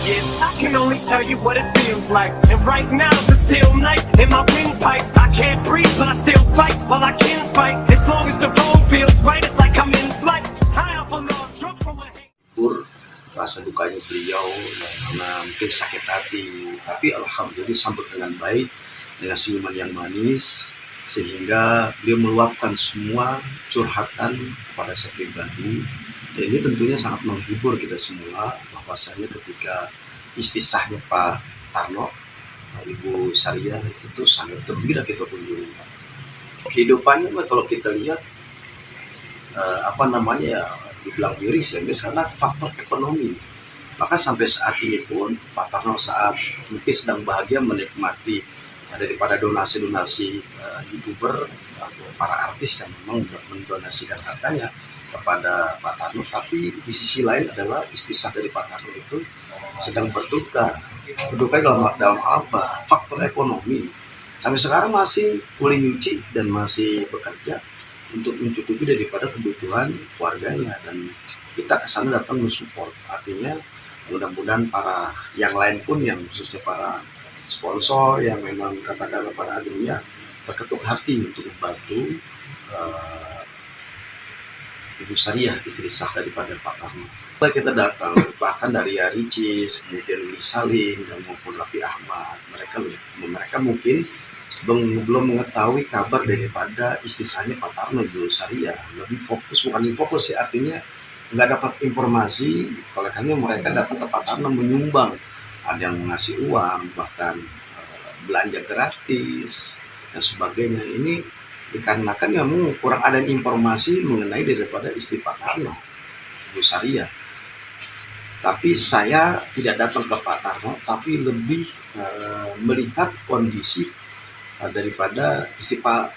years. I can only tell you what it feels like. And right now it's a still night in my windpipe. I can't breathe, but I still fight while I can fight. As long as the road feels right, it's like I'm in flight. High off a log, drunk from my hand. Rasa dukanya beliau ya, karena mungkin sakit hati, tapi alhamdulillah disambut dengan baik, dengan senyuman yang manis, sehingga beliau meluapkan semua curhatan kepada saya pribadi. Dan ini tentunya sangat menghibur kita semua, bahwasanya ketika istisahnya Pak Tarno, Ibu Sariah itu sangat gembira kita kunjungi. Kehidupannya kalau kita lihat dibilang miris ya, misalnya faktor ekonomi. Maka sampai saat ini pun Pak Tarno saat mungkin sedang bahagia menikmati daripada donasi-donasi YouTuber atau para artis yang memang mendonasikan hartanya kepada Pak Tarno, tapi di sisi lain adalah istisah dari Pak Tarno itu sedang berduka. Berduka dalam apa? Faktor ekonomi. Sampai sekarang masih kuliah nyuci dan masih bekerja untuk mencukupi daripada kebutuhan keluarganya, dan kita kesana datang mensupport. Artinya mudah-mudahan para yang lain pun, yang khususnya para sponsor yang memang katakanlah para adminnya berketuk hati untuk membantu Ibu Sariah, istri sah daripada Pak Tarno. Kita datang bahkan dari Ricis, kemudian Salim dan maupun Raffi Ahmad, mereka mungkin belum mengetahui kabar daripada istisahnya Pak Tarno Ibu Sariah. Bukan fokus ya, artinya nggak dapat informasi. Oleh karena mereka datang ke Pak Tarno menyumbang, ada yang ngasih uang, bahkan belanja gratis dan sebagainya. Ini dikarenakan memang kurang ada informasi mengenai daripada istri Pak Tarno Ibu Sariah. Tapi saya tidak datang ke Pak Tarno, tapi lebih melihat kondisi daripada istri Pak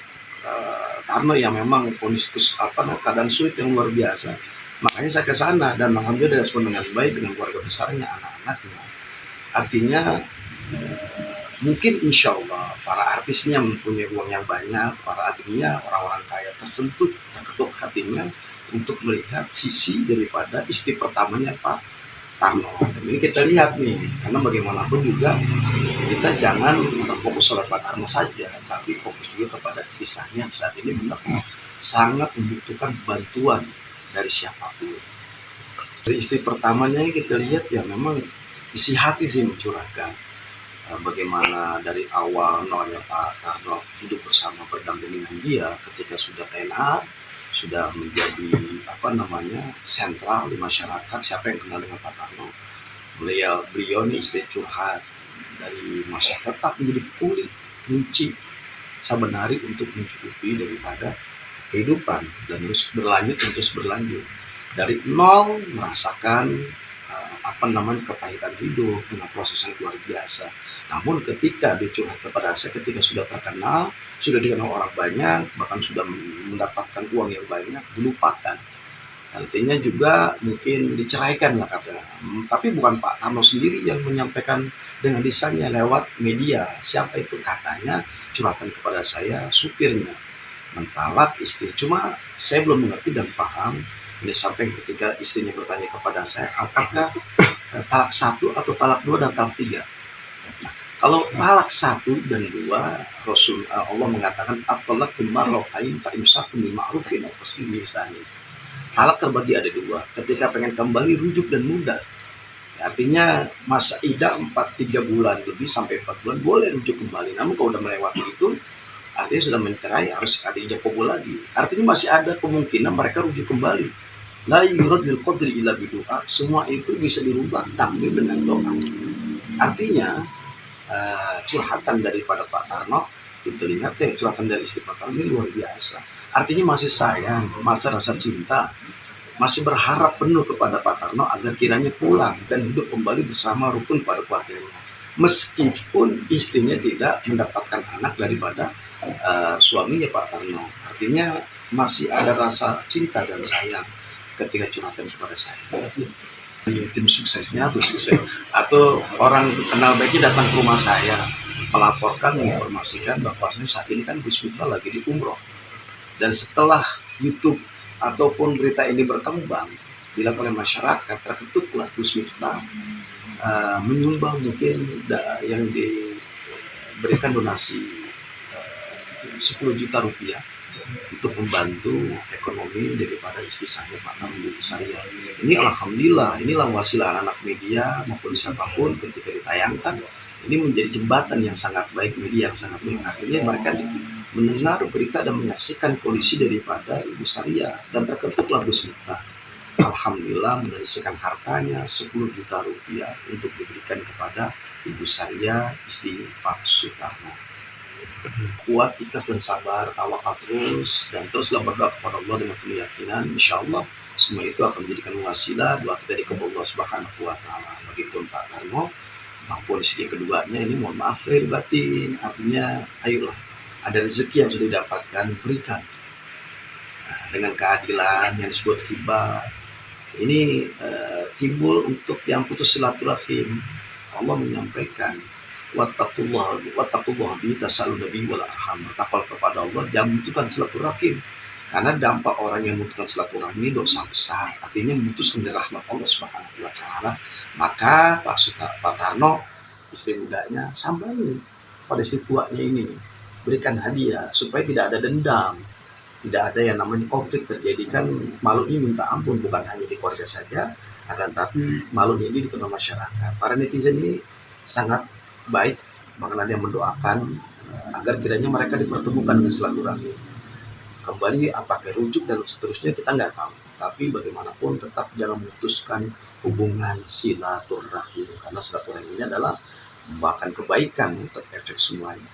Tarno yang memang kondisi keadaan sulit yang luar biasa. Makanya saya ke sana dan alhamdulillah direspon dengan baik dengan keluarga besarnya, anak-anaknya. Artinya mungkin insya Allah para artisnya mempunyai uang yang banyak, para adminnya orang-orang kaya tersentuh, terketuk hatinya untuk melihat sisi daripada istri pertamanya Pak Tarno. Dan ini kita lihat nih, karena bagaimanapun juga kita jangan terfokus oleh Pak Tarno saja, tapi fokus juga kepada istisahnya saat ini benar sangat membutuhkan bantuan dari siapapun. Dari istri pertamanya kita lihat ya memang isi hati sih mencurahkan bagaimana dari awal nolnya Pak Tarno hidup bersama berdamping dengan dia ketika sudah tenar, sudah menjadi sentral di masyarakat. Siapa yang kenal dengan Pak Tarno? Beliau ini istri curhat dari masyarakat, tetap menjadi kulit kunci saben hari untuk mencukupi daripada kehidupan dan terus berlanjut dari nol, merasakan kepahitan hidup dengan proses yang luar biasa. Namun ketika dicurhat kepada saya, ketika sudah terkenal, sudah dikenal orang banyak, bahkan sudah mendapatkan uang yang banyak, dilupakan. Nantinya juga mungkin diceraikan lah katanya. Tapi bukan Pak Tarno sendiri yang menyampaikan dengan lisannya lewat media. Siapa itu? Katanya curhatan kepada saya, supirnya mentalak istri. Cuma saya belum mengerti dan paham. Ini sampai ketika istrinya bertanya kepada saya, apakah talak 1 atau talak 2 dan talak 3? Nah, kalau talak 1 dan 2, Rasul Allah mengatakan at-talaq marratain fa imsakun bil ma'rufin aw tasrihun bi ihsan. Talak terbagi ada 2. Ketika pengen kembali rujuk dan mudah. Artinya masa idah 3 bulan lebih sampai 4 bulan boleh rujuk kembali. Namun kalau udah melewati itu, artinya sudah mencerai, harus ada ijab kabul lagi. Artinya masih ada kemungkinan mereka rujuk kembali. La yuradil qadri illa bidu'a. Semua itu bisa dirubah takdir dengan doa. Artinya curhatan daripada Pak Tarno, kita lihat curhatan dari istri Pak Tarno ini luar biasa. Artinya masih sayang, masih rasa cinta, masih berharap penuh kepada Pak Tarno agar kiranya pulang dan hidup kembali bersama rukun pada keluarganya. Meskipun istrinya tidak mendapatkan anak daripada suaminya Pak Tarno. Artinya masih ada rasa cinta dan sayang ketika curhatan kepada saya. Tim suksesnya atau orang kenal baiknya datang ke rumah saya melaporkan, menginformasikan bahwa saat ini kan Gus Miftah lagi di umroh. Dan setelah YouTube ataupun berita ini berkembang dilakukan oleh masyarakat, terketuklah Gus Miftah menyumbang mungkin yang diberikan donasi 10 juta rupiah untuk membantu ekonomi daripada istri saya, Pak Tarno, ibu saya. Ini alhamdulillah, inilah wasilah anak media maupun siapapun ketika ditayangkan, ini menjadi jembatan yang sangat baik, media yang sangat baik. Akhirnya mereka mendengar berita dan menyaksikan kondisi daripada ibu saya dan terketuklah Gus Miftah. Alhamdulillah menyisikan hartanya 10 juta rupiah untuk diberikan kepada ibu saya, istri Pak Sutarno. Kuat, ikhlas dan sabar, tawakal terus, dan teruslah berdoa kepada Allah dengan keyakinan, insya Allah semua itu akan menjadikan wasilah doa kita dikabul Allah Subhanahu wa Ta'ala. Begitupun Pak Tarno maupun istri keduanya, ini mohon maaf lahir batin, artinya ayolah, ada rezeki yang sudah didapatkan, berikan dengan keadilan yang disebut hibah. Ini timbul untuk yang putus silaturahim. Allah menyampaikan wattaqullah bi tasallu nabi wal arham. Bertakwa kepada Allah, jangan memutuskan silaturahim. Karena dampak orang yang memutuskan silaturahim ini dosa besar. Artinya memutuskan dari rahmat Allah Subhanahu wa Ta'ala. Maka Pak Tarno, istri mudanya, sampai pada istri tuanya ini, berikan hadiah supaya tidak ada dendam, tidak ada yang namanya konflik terjadi. Kan malunya minta ampun bukan hanya di keluarga saja, akan tapi malunya ini dikenal masyarakat. Para netizen ini sangat baik, makanya yang mendoakan agar kiranya mereka dipertemukan dengan silaturahim. Kembali apakah rujuk dan seterusnya kita nggak tahu, tapi bagaimanapun tetap jangan memutuskan hubungan silaturahim, karena silaturahim ini adalah membawakan kebaikan untuk efek semuanya.